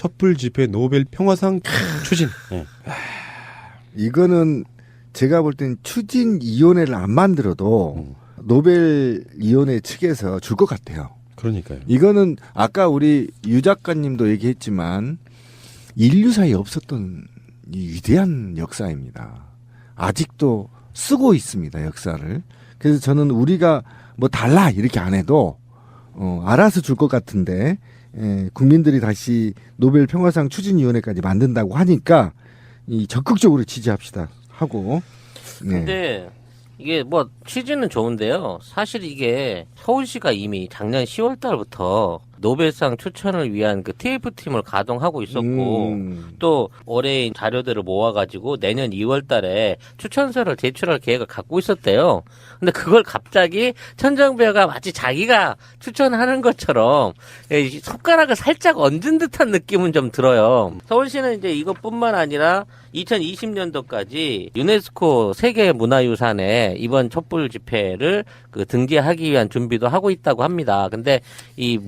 촛불 집회 노벨 평화상 추진. 네. 이거는 제가 볼 땐 추진위원회를 안 만들어도 노벨위원회 측에서 줄 것 같아요. 그러니까요. 이거는 아까 우리 유 작가님도 얘기했지만 인류사에 없었던 이 위대한 역사입니다. 아직도 쓰고 있습니다, 역사를. 그래서 저는 우리가 뭐 달라 이렇게 안 해도 알아서 줄 것 같은데 국민들이 다시 노벨 평화상 추진위원회까지 만든다고 하니까 이 적극적으로 지지합시다 하고. 근데 이게 뭐 취지는 좋은데요. 사실 이게 서울시가 이미 작년 10월 달부터 노벨상 추천을 위한 그 TF팀을 가동하고 있었고 또 올해 자료들을 모아가지고 내년 2월 달에 추천서를 제출할 계획을 갖고 있었대요. 근데 그걸 갑자기 천정배가 마치 자기가 추천하는 것처럼 손가락을 살짝 얹은 듯한 느낌은 좀 들어요. 서울시는 이제 이것뿐만 아니라 2020년도까지 유네스코 세계문화유산에 이번 촛불 집회를 그 등재하기 위한 준비도 하고 있다고 합니다. 근데 이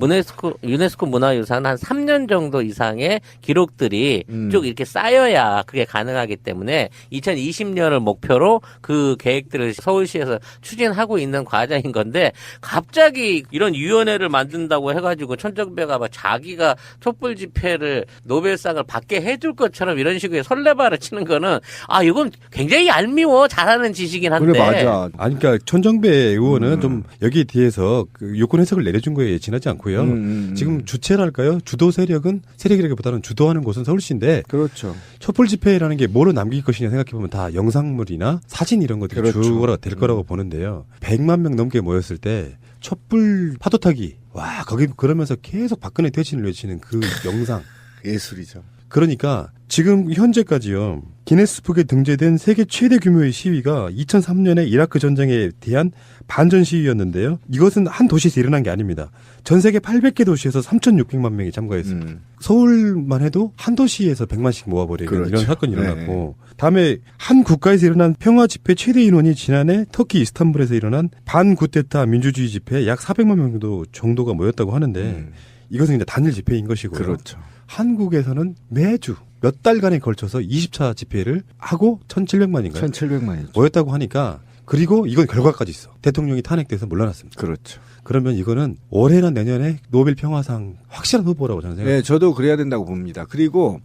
유네스코 문화유산 한 3년 정도 이상의 기록들이 쭉 이렇게 쌓여야 그게 가능하기 때문에 2020년을 목표로 그 계획들을 서울시에서 추진하고 있는 과정인 건데 갑자기 이런 위원회를 만든다고 해가지고 천정배가 막 자기가 촛불 집회를 노벨상을 받게 해줄 것처럼 이런 식의 설레발을 치는 거는 이건 굉장히 얄미워 잘하는 지식이긴 한데. 그래 맞아. 아니 그러니까 천정배 의원은 좀 여기에 대해서 그 요건 해석을 내려준 거에 지나지 않고요. 지금 주체랄까요? 주도 세력이라기보다는 주도하는 곳은 서울시인데. 그렇죠. 촛불 집회라는 게 뭐로 남길 것이냐 생각해보면 다 영상물이나 사진 이런 것들이 그렇죠. 주가 될 거라고 보는데요. 100만 명 넘게 모였을 때 촛불 파도 타기. 와 거기 그러면서 계속 박근혜 퇴진을 외치는 그 영상. 예술이죠. 그러니까 지금 현재까지요. 기네스북에 등재된 세계 최대 규모의 시위가 2003년에 이라크 전쟁에 대한 반전 시위였는데요. 이것은 한 도시에서 일어난 게 아닙니다. 전 세계 800개 도시에서 3,600만 명이 참가했습니다. 서울만 해도 한 도시에서 100만씩 모아버리는 그렇죠. 이런 사건이 일어났고 다음에 한 국가에서 일어난 평화 집회 최대 인원이 지난해 터키 이스탄불에서 일어난 반구테타 민주주의 집회에 약 400만 명 정도가 모였다고 하는데 이것은 이제 단일 집회인 것이고요. 그렇죠. 한국에서는 매주 몇 달간에 걸쳐서 20차 집회를 하고 1,700만인가요? 1,700만이죠. 모였다고 하니까 그리고 이건 결과까지 있어. 대통령이 탄핵돼서 물러났습니다. 그렇죠. 그러면 이거는 올해나 내년에 노벨 평화상 확실한 후보라고 저는 생각합니다. 네, 저도 그래야 된다고 봅니다. 그리고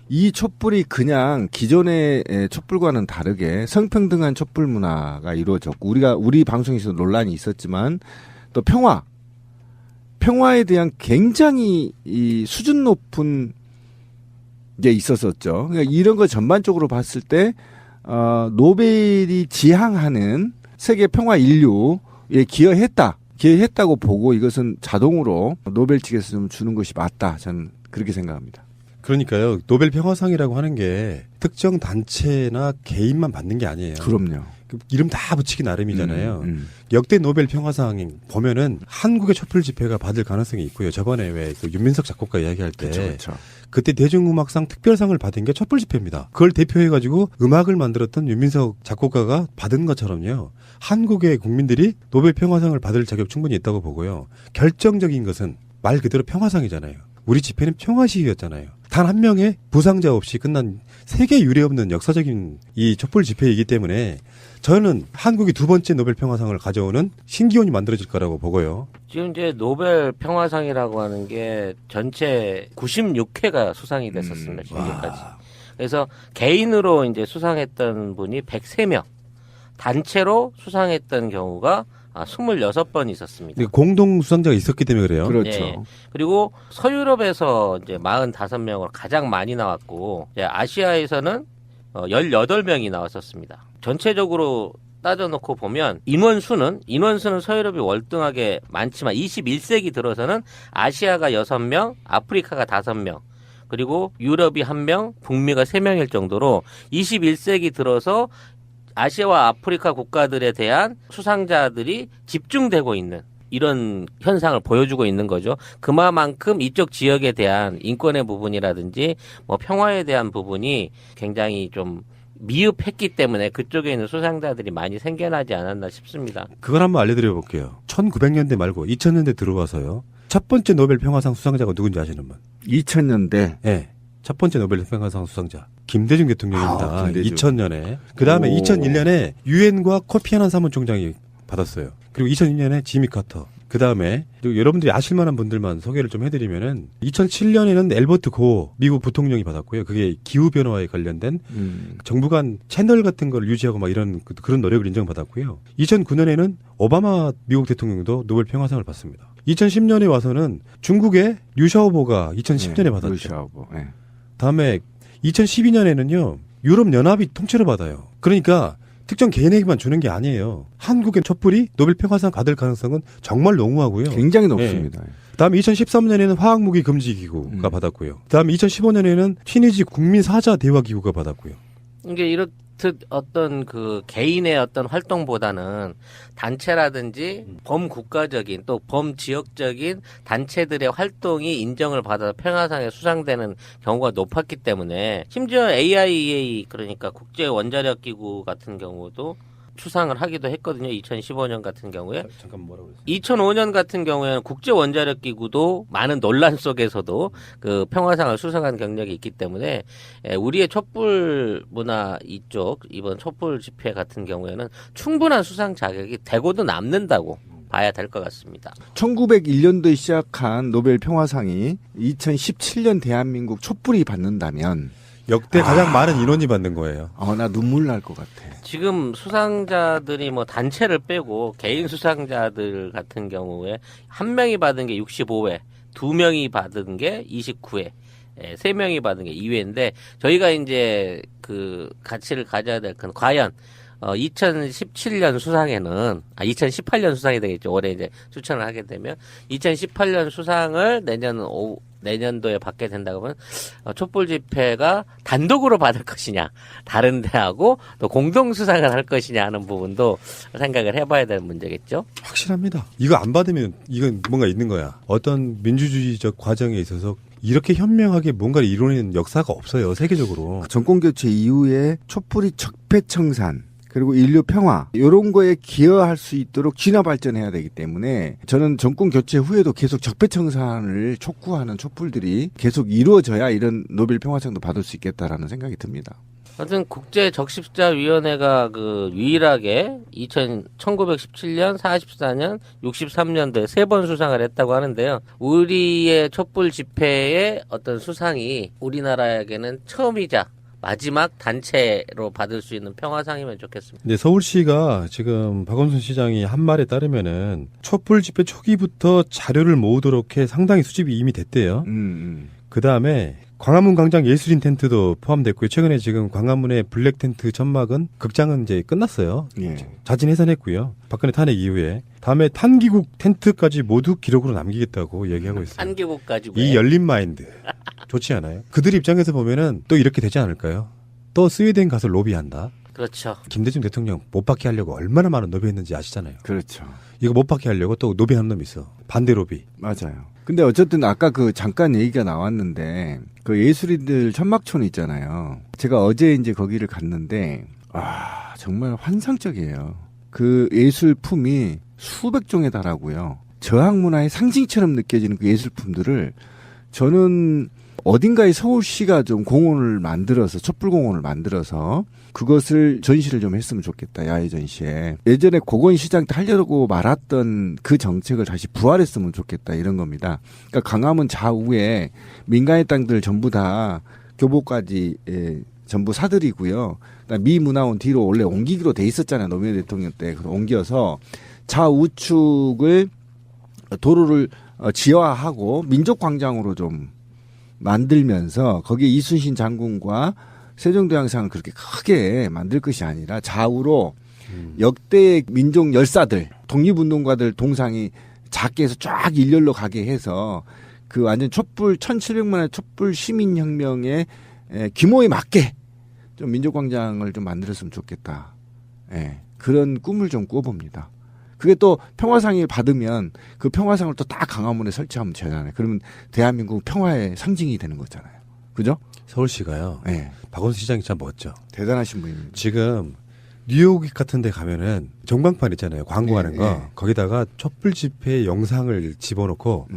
이 촛불이 그냥 기존의 촛불과는 다르게 성평등한 촛불 문화가 이루어졌고 우리 방송에서 논란이 있었지만 또 평화에 대한 굉장히 이 수준 높은 게 있었었죠. 그러니까 이런 거 전반적으로 봤을 때 노벨이 지향하는 세계 평화 인류에 기여했다고 보고 이것은 자동으로 노벨 측에서 좀 주는 것이 맞다. 저는 그렇게 생각합니다. 그러니까요. 노벨 평화상이라고 하는 게 특정 단체나 개인만 받는 게 아니에요. 그럼요. 이름 다 붙이기 나름이잖아요. 역대 노벨 평화상 보면은 한국의 촛불 집회가 받을 가능성이 있고요. 저번에 왜 그 윤민석 작곡가 이야기할 때 그렇죠. 그때 대중음악상 특별상을 받은 게 촛불 집회입니다. 그걸 대표해가지고 음악을 만들었던 윤민석 작곡가가 받은 것처럼요. 한국의 국민들이 노벨 평화상을 받을 자격 충분히 있다고 보고요. 결정적인 것은 말 그대로 평화상이잖아요. 우리 집회는 평화 시위였잖아요. 단 한 명의 부상자 없이 끝난 세계 유례 없는 역사적인 이 촛불 집회이기 때문에 저는 한국이 두 번째 노벨 평화상을 가져오는 신기원이 만들어질 거라고 보고요. 지금 이제 노벨 평화상이라고 하는 게 전체 96회가 수상이 됐었습니다. 지금까지. 그래서 개인으로 이제 수상했던 분이 103명, 단체로 수상했던 경우가 26번 있었습니다. 공동 수상자가 있었기 때문에 그래요. 그렇죠. 네. 그리고 서유럽에서 이제 45명으로 가장 많이 나왔고, 아시아에서는 18명이 나왔었습니다. 전체적으로 따져놓고 보면 인원수는 서유럽이 월등하게 많지만 21세기 들어서는 아시아가 6명, 아프리카가 5명, 그리고 유럽이 1명, 북미가 3명일 정도로 21세기 들어서 아시아와 아프리카 국가들에 대한 수상자들이 집중되고 있는 이런 현상을 보여주고 있는 거죠. 그만큼 이쪽 지역에 대한 인권의 부분이라든지 뭐 평화에 대한 부분이 굉장히 좀 미흡했기 때문에 그쪽에 있는 수상자들이 많이 생겨나지 않았나 싶습니다. 그걸 한번 알려드려 볼게요. 1900년대 말고 2000년대 들어와서요. 첫 번째 노벨 평화상 수상자가 누군지 아시는 분? 2000년대. 네. 첫 번째 노벨 평화상 수상자. 김대중 대통령입니다. 김대중. 2000년에. 그 다음에 오. 2001년에 유엔과 코피 아난 사무총장이 받았어요. 그리고 2002년에 지미 카터. 그 다음에 여러분들이 아실만한 분들만 소개를 좀 해드리면은 2007년에는 엘버트 고 미국 부통령이 받았고요. 그게 기후 변화에 관련된 정부 간 채널 같은 걸 유지하고 막 이런 그런 노력을 인정받았고요. 2009년에는 오바마 미국 대통령도 노벨 평화상을 받습니다. 2010년에 와서는 중국의 류샤오보가 2010년에 받았죠. 류샤오보. 네. 다음에 2012년에는요. 유럽 연합이 통째로 받아요. 그러니까 특정 개인에게만 주는 게 아니에요. 한국의 촛불이 노벨 평화상 받을 가능성은 정말 농후하고요. 굉장히 높습니다. 다음에 2013년에는 화학무기 금지 기구가 받았고요. 다음에 2015년에는 튀니지 국민 사자 대화 기구가 받았고요. 이게 이렇듯 어떤 그 개인의 어떤 활동보다는 단체라든지 범국가적인 또 범지역적인 단체들의 활동이 인정을 받아서 평화상에 수상되는 경우가 높았기 때문에 심지어 AIEA 그러니까 국제 원자력 기구 같은 경우도 추상을 하기도 했거든요. 2015년 같은 경우에. 잠깐 뭐라고 했어요? 2005년 같은 경우에는 국제 원자력 기구도 많은 논란 속에서도 그 평화상을 수상한 경력이 있기 때문에 우리의 촛불 문화 이쪽 이번 촛불 집회 같은 경우에는 충분한 수상 자격이 되고도 남는다고 봐야 될 것 같습니다. 1901년도에 시작한 노벨 평화상이 2017년 대한민국 촛불이 받는다면 역대 가장 많은 인원이 받는 거예요. 나 눈물 날 것 같아. 지금 수상자들이 뭐 단체를 빼고 개인 수상자들 같은 경우에 한 명이 받은 게 65회, 두 명이 받은 게 29회, 세 명이 받은 게 2회인데 저희가 이제 그 가치를 가져야 될 건 과연 2017년 수상에는 2018년 수상이 되겠죠. 올해 이제 추천을 하게 되면 2018년 수상을 내년도에 받게 된다고 하면 촛불 집회가 단독으로 받을 것이냐, 다른 데하고 또 공동 수상을 할 것이냐 하는 부분도 생각을 해봐야 될 문제겠죠. 확실합니다. 이거 안 받으면 이건 뭔가 있는 거야. 어떤 민주주의적 과정에 있어서 이렇게 현명하게 뭔가를 이루는 역사가 없어요. 세계적으로. 정권 교체 이후에 촛불이 적폐청산 그리고 인류 평화 이런 거에 기여할 수 있도록 진화 발전해야 되기 때문에 저는 정권 교체 후에도 계속 적폐청산을 촉구하는 촛불들이 계속 이루어져야 이런 노벨 평화상도 받을 수 있겠다라는 생각이 듭니다. 하여튼 국제 적십자위원회가 그 유일하게 1917년, 44년, 63년도에 3번 수상을 했다고 하는데요. 우리의 촛불 집회의 어떤 수상이 우리나라에게는 처음이자 마지막 단체로 받을 수 있는 평화상이면 좋겠습니다. 근데 서울시가 지금 박원순 시장이 한 말에 따르면은 촛불 집회 초기부터 자료를 모으도록 해 상당히 수집이 이미 됐대요. 그 다음에 광화문 광장 예술인 텐트도 포함됐고요. 최근에 지금 광화문의 블랙 텐트 천막은 극장은 이제 끝났어요. 예. 자진 해산했고요. 박근혜 탄핵 이후에. 다음에 탄기국 텐트까지 모두 기록으로 남기겠다고 얘기하고 있어요. 한기국까지 이 열린 마인드 좋지 않아요? 그들 입장에서 보면은 또 이렇게 되지 않을까요? 또 스웨덴 가서 로비한다. 그렇죠. 김대중 대통령 못 받게 하려고 얼마나 많은 로비했는지 아시잖아요. 그렇죠. 이거 못 받게 하려고 또 로비하는 놈이 있어. 반대 로비. 맞아요. 근데 어쨌든 아까 그 잠깐 얘기가 나왔는데 그 예술인들 천막촌 있잖아요. 제가 어제 이제 거기를 갔는데 정말 환상적이에요. 그 예술품이 수백 종에 달하고요. 저항 문화의 상징처럼 느껴지는 그 예술품들을 저는 어딘가에 서울시가 좀 공원을 만들어서 촛불공원을 만들어서 그것을 전시를 좀 했으면 좋겠다. 야외 전시에. 예전에 고건시장 때 하려고 말았던 그 정책을 다시 부활했으면 좋겠다. 이런 겁니다. 그러니까 광화문 좌우에 민간의 땅들 전부 다 교보까지 전부 사들이고요. 그러니까 미 문화원 뒤로 원래 옮기기로 돼 있었잖아요. 노무현 대통령 때. 그래서 옮겨서 좌우측을 도로를 지하화하고 민족광장으로 좀 만들면서 거기에 이순신 장군과 세종대왕상을 그렇게 크게 만들 것이 아니라 좌우로 역대의 민족 열사들, 독립운동가들 동상이 작게 해서 쫙 일렬로 가게 해서 그 완전 촛불 1700만의 촛불 시민혁명의 규모에 맞게 좀 민족광장을 좀 만들었으면 좋겠다. 예, 그런 꿈을 좀 꿔봅니다. 그게 또 평화상을 받으면 그 평화상을 또 딱 광화문에 설치하면 되잖아요. 그러면 대한민국 평화의 상징이 되는 거잖아요. 그죠? 서울시가요. 네. 박원순 시장이 참 멋져. 대단하신 분입니다. 지금 뉴욕 같은 데 가면은 전광판 있잖아요. 광고하는 예, 거. 예. 거기다가 촛불 집회 영상을 집어넣고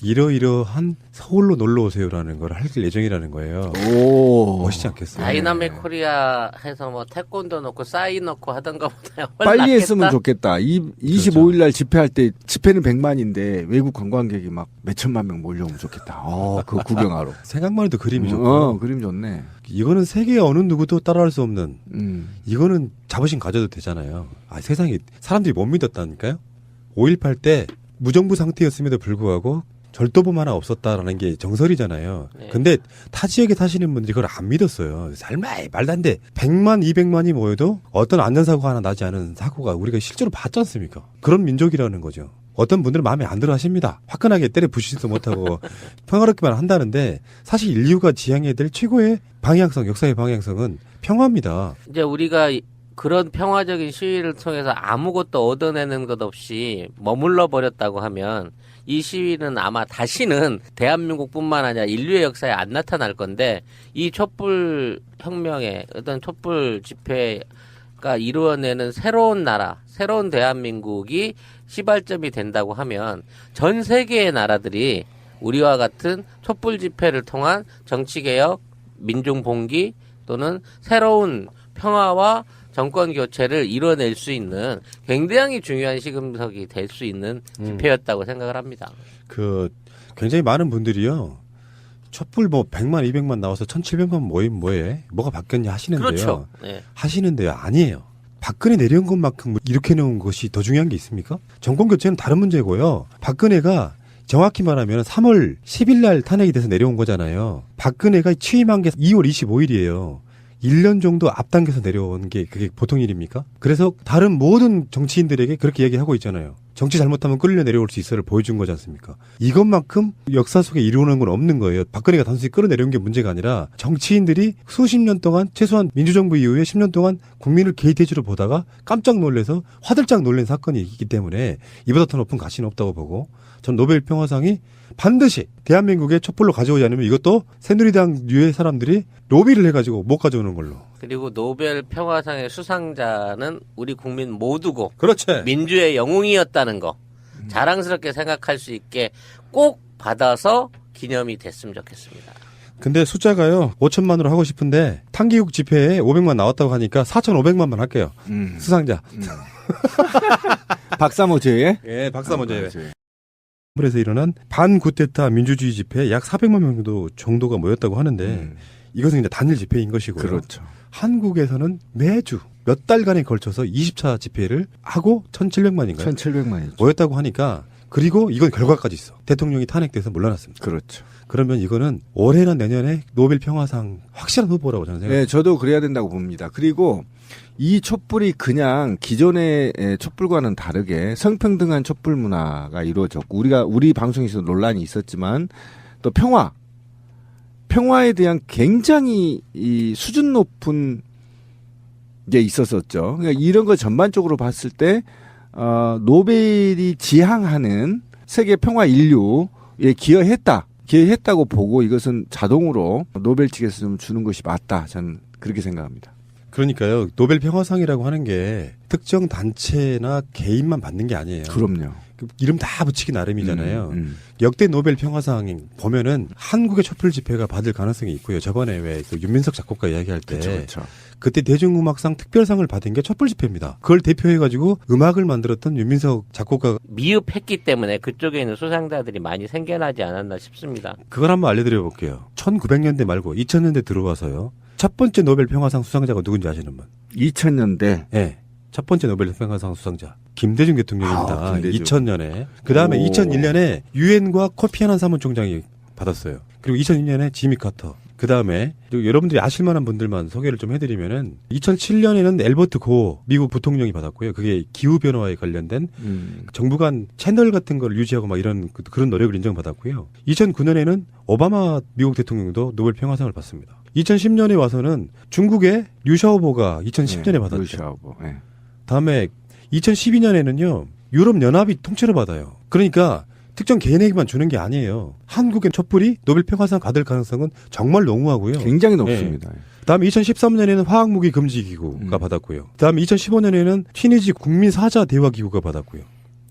이러이러한 서울로 놀러 오세요라는 걸 할 예정이라는 거예요. 오. 멋있지 않겠어요? 다이나믹 코리아 해서 뭐 태권도 넣고 싸이 넣고 하던 것보다 빨리 했으면 좋겠다. 25일 날 집회할 때 집회는 100만인데 외국 관광객이 막 몇천만 명 몰려오면 좋겠다. 그거 구경하러. 생각만 해도 그림이 좋고. 그림 좋네. 이거는 세계 어느 누구도 따라할 수 없는 이거는 자부심 가져도 되잖아요. 세상에 사람들이 못 믿었다니까요. 5.18 때 무정부 상태였음에도 불구하고 절도범 하나 없었다라는 게 정설이잖아요. 네. 근데 타 지역에 사시는 분들이 그걸 안 믿었어요. 설마 말도 안 돼. 100만, 200만이 모여도 어떤 안전사고가 하나 나지 않은 사고가 우리가 실제로 봤지 않습니까? 그런 민족이라는 거죠. 어떤 분들은 마음에 안 들어 하십니다. 화끈하게 때려 부시지도 못하고 평화롭게만 한다는데 사실 인류가 지향해야 될 최고의 방향성, 역사의 방향성은 평화입니다. 이제 우리가 그런 평화적인 시위를 통해서 아무것도 얻어내는 것 없이 머물러 버렸다고 하면 이 시위는 아마 다시는 대한민국뿐만 아니라 인류의 역사에 안 나타날 건데 이 촛불 혁명의 어떤 촛불 집회가 이루어내는 새로운 나라, 새로운 대한민국이 시발점이 된다고 하면 전 세계의 나라들이 우리와 같은 촛불 집회를 통한 정치개혁, 민중봉기 또는 새로운 평화와 정권 교체를 이뤄낼 수 있는 굉장히 중요한 시금석이 될 수 있는 집회였다고 생각을 합니다. 굉장히 많은 분들이요. 촛불 100만, 200만 나와서 1700만 모임 뭐해? 뭐가 바뀌었냐 하시는데요. 그렇죠. 네. 하시는데요. 아니에요. 박근혜 내려온 것만큼 이렇게 놓은 것이 더 중요한 게 있습니까? 정권 교체는 다른 문제고요. 박근혜가 정확히 말하면 3월 10일 날 탄핵이 돼서 내려온 거잖아요. 박근혜가 취임한 게 2월 25일이에요. 1년 정도 앞당겨서 내려온 게 그게 보통 일입니까? 그래서 다른 모든 정치인들에게 그렇게 얘기하고 있잖아요. 정치 잘못하면 끌려 내려올 수 있어를 보여준 거지 않습니까? 이것만큼 역사 속에 이루어낸 건 없는 거예요. 박근혜가 단순히 끌어내려온 게 문제가 아니라 정치인들이 수십 년 동안 최소한 민주정부 이후에 10년 동안 국민을 게이트해주로 보다가 깜짝 놀래서 화들짝 놀란 사건이 있기 때문에 이보다 더 높은 가치는 없다고 보고 전 노벨 평화상이 반드시 대한민국에 촛불로 가져오지 않으면 이것도 새누리당 류의 사람들이 로비를 해가지고 못 가져오는 걸로. 그리고 노벨 평화상의 수상자는 우리 국민 모두고 그렇지. 민주의 영웅이었다는 거 자랑스럽게 생각할 수 있게 꼭 받아서 기념이 됐으면 좋겠습니다. 근데 숫자가요 5천만으로 하고 싶은데 탄기국 집회에 500만 나왔다고 하니까 4,500만만 할게요. 수상자. 박사모 제외? 예, 박사모 제외. 에서 일어난 반구테타 민주주의 집회에 약 400만 명 정도가 모였다고 하는데 이것은 이제 단일 집회인 것이고요. 그렇죠. 한국에서는 매주 몇 달간에 걸쳐서 20차 집회를 하고 1,700만인가요? 1,700만이죠. 모였다고 하니까 그리고 이건 결과까지 있어. 대통령이 탄핵돼서 물러났습니다. 그렇죠. 그러면 이거는 올해나 내년에 노벨 평화상 확실한 후보라고 저는 생각합니다. 네, 저도 그래야 된다고 봅니다. 그리고 이 촛불이 그냥 기존의 촛불과는 다르게 성평등한 촛불 문화가 이루어졌고 우리 방송에서 논란이 있었지만 또 평화에 대한 굉장히 이 수준 높은 게 있었었죠. 그러니까 이런 거 전반적으로 봤을 때 노벨이 지향하는 세계 평화 인류에 기여했다고 보고 이것은 자동으로 노벨 측에서 좀 주는 것이 맞다. 저는 그렇게 생각합니다. 그러니까요. 노벨 평화상이라고 하는 게 특정 단체나 개인만 받는 게 아니에요. 그럼요. 이름 다 붙이기 나름이잖아요. 역대 노벨 평화상 보면은 한국의 촛불 집회가 받을 가능성이 있고요. 저번에 왜 그 윤민석 작곡가 이야기할 때 그렇죠. 그때 대중음악상 특별상을 받은 게 촛불 집회입니다. 그걸 대표해가지고 음악을 만들었던 윤민석 작곡가가 미흡했기 때문에 그쪽에 있는 수상자들이 많이 생겨나지 않았나 싶습니다. 그걸 한번 알려드려 볼게요. 1900년대 말고 2000년대 들어와서요. 첫 번째 노벨 평화상 수상자가 누군지 아시는 분? 2000년대. 네. 첫 번째 노벨 평화상 수상자 김대중 대통령입니다. 김대중. 2000년에. 그다음에 2001년에 유엔과 코피 아난 사무총장이 받았어요. 그리고 2002년에 지미 카터. 그다음에 여러분들이 아실 만한 분들만 소개를 좀 해드리면은 2007년에는 엘버트 고 미국 부통령이 받았고요. 그게 기후 변화에 관련된 정부 간 채널 같은 걸 유지하고 막 이런 그런 노력을 인정받았고요. 2009년에는 오바마 미국 대통령도 노벨 평화상을 받습니다. 2010년에 와서는 중국의 류샤오보가 2010년에 받았죠. 류샤오보. 네. 다음에 2012년에는요. 유럽 연합이 통째로 받아요. 그러니까 특정 개인에게만 주는 게 아니에요. 한국의 촛불이 노벨 평화상 받을 가능성은 정말 농후하고요. 굉장히 높습니다. 다음에 2013년에는 화학무기 금지기구가 받았고요. 다음에 2015년에는 튀니지 국민사자대화기구가 받았고요.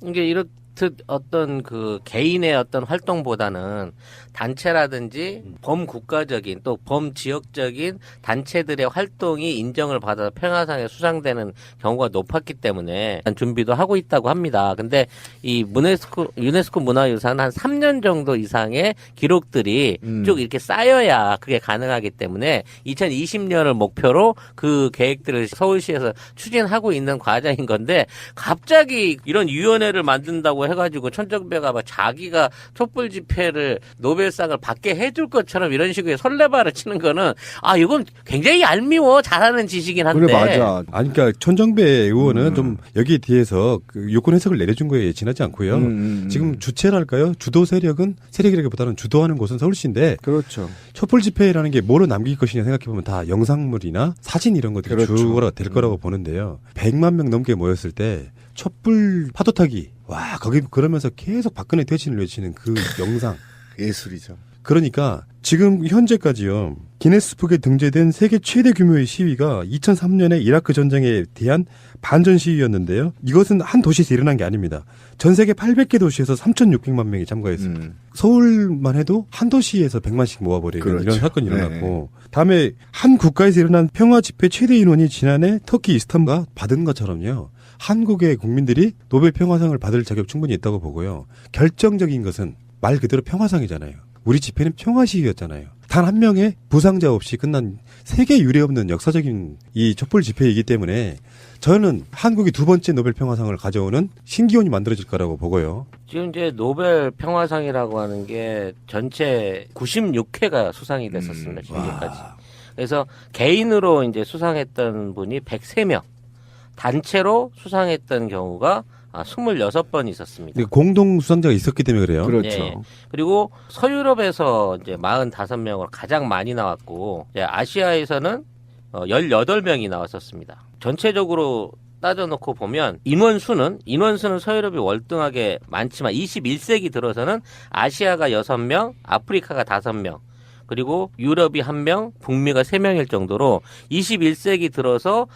이게 이렇듯 어떤 그 개인의 어떤 활동보다는 단체라든지 범국가적인 또 범지역적인 단체들의 활동이 인정을 받아 평화상에 수상되는 경우가 높았기 때문에 준비도 하고 있다고 합니다. 근데 이 유네스코 문화유산 한 3년 정도 이상의 기록들이 쭉 이렇게 쌓여야 그게 가능하기 때문에 2020년을 목표로 그 계획들을 서울시에서 추진하고 있는 과정인 건데 갑자기 이런 위원회를 만든다고 해가지고 천정배가 막 자기가 촛불 집회를 노벨상을 받게 해줄 것처럼 이런 식의 설레발을 치는 거는 이건 굉장히 얄미워 잘하는 짓이긴 한데. 그래 맞아. 아니, 그러니까 천정배 의원은 좀 여기에 대해서 그 요건 해석을 내려준 거에 지나지 않고요. 지금 주체랄까요? 주도 세력이라기보다는 주도하는 곳은 서울시인데. 그렇죠. 촛불 집회라는 게 뭐로 남길 것이냐 생각해보면 다 영상물이나 사진 이런 것들이 그렇죠. 주가 될 거라고 보는데요. 100만 명 넘게 모였을 때 촛불 파도 타기. 와, 거기 그러면서 계속 박근혜 퇴진을 외치는 그 영상. 예술이죠. 그러니까 지금 현재까지요. 기네스북에 등재된 세계 최대 규모의 시위가 2003년에 이라크 전쟁에 대한 반전 시위였는데요. 이것은 한 도시에서 일어난 게 아닙니다. 전 세계 800개 도시에서 3,600만 명이 참가했습니다. 서울만 해도 한 도시에서 100만씩 모아버리는 그렇죠. 이런 사건이 일어났고 다음에 한 국가에서 일어난 평화 집회 최대 인원이 지난해 터키 이스탄불가 받은 것처럼요. 한국의 국민들이 노벨 평화상을 받을 자격 충분히 있다고 보고요. 결정적인 것은 말 그대로 평화상이잖아요. 우리 집회는 평화 시위였잖아요. 단 한 명의 부상자 없이 끝난 세계 유례 없는 역사적인 이 촛불 집회이기 때문에 저는 한국이 두 번째 노벨 평화상을 가져오는 신기원이 만들어질 거라고 보고요. 지금 이제 노벨 평화상이라고 하는 게 전체 96회가 수상이 됐었습니다. 지금까지. 그래서 개인으로 이제 수상했던 분이 103명, 단체로 수상했던 경우가 26번 있었습니다. 공동 수상자가 있었기 때문에 그래요. 그렇죠. 예. 그리고 서유럽에서 이제 45명으로 가장 많이 나왔고, 이제 아시아에서는 18명이 나왔었습니다. 전체적으로 따져놓고 보면 인원수는 서유럽이 월등하게 많지만 21세기 들어서는 아시아가 6명, 아프리카가 5명, 그리고 유럽이 1명, 북미가 3명일 정도로 21세기 들어서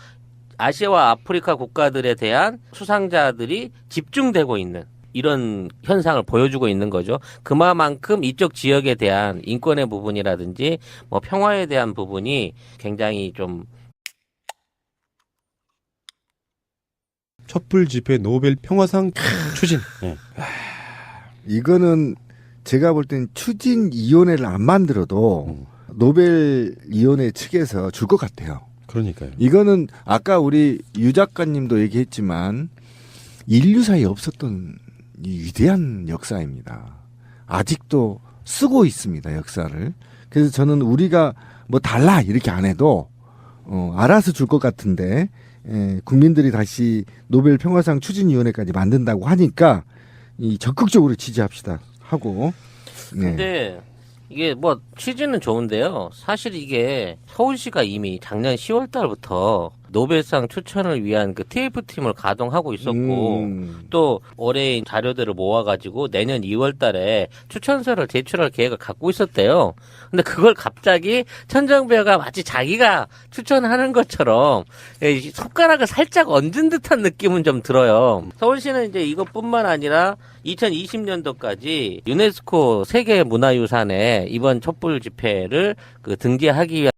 아시아와 아프리카 국가들에 대한 수상자들이 집중되고 있는 이런 현상을 보여주고 있는 거죠. 그만큼 이쪽 지역에 대한 인권의 부분이라든지 뭐 평화에 대한 부분이 굉장히 좀 촛불 집회 노벨 평화상 추진. 네. 이거는 제가 볼 땐 추진위원회를 안 만들어도 노벨위원회 측에서 줄 것 같아요. 그러니까요. 이거는 아까 우리 유 작가님도 얘기했지만 인류사에 없었던 이 위대한 역사입니다. 아직도 쓰고 있습니다. 역사를. 그래서 저는 우리가 뭐 달라 이렇게 안 해도 알아서 줄 것 같은데 국민들이 다시 노벨 평화상 추진위원회까지 만든다고 하니까 이 적극적으로 지지합시다 하고. 근데 이게 뭐 취지는 좋은데요. 사실 이게 서울시가 이미 작년 10월 달부터 노벨상 추천을 위한 그 TF팀을 가동하고 있었고 또 올해 자료들을 모아가지고 내년 2월 달에 추천서를 제출할 계획을 갖고 있었대요. 근데 그걸 갑자기 천정배가 마치 자기가 추천하는 것처럼 손가락을 살짝 얹은 듯한 느낌은 좀 들어요. 서울시는 이제 이것뿐만 아니라 2020년도까지 유네스코 세계문화유산에 이번 촛불 집회를 등재하기 위한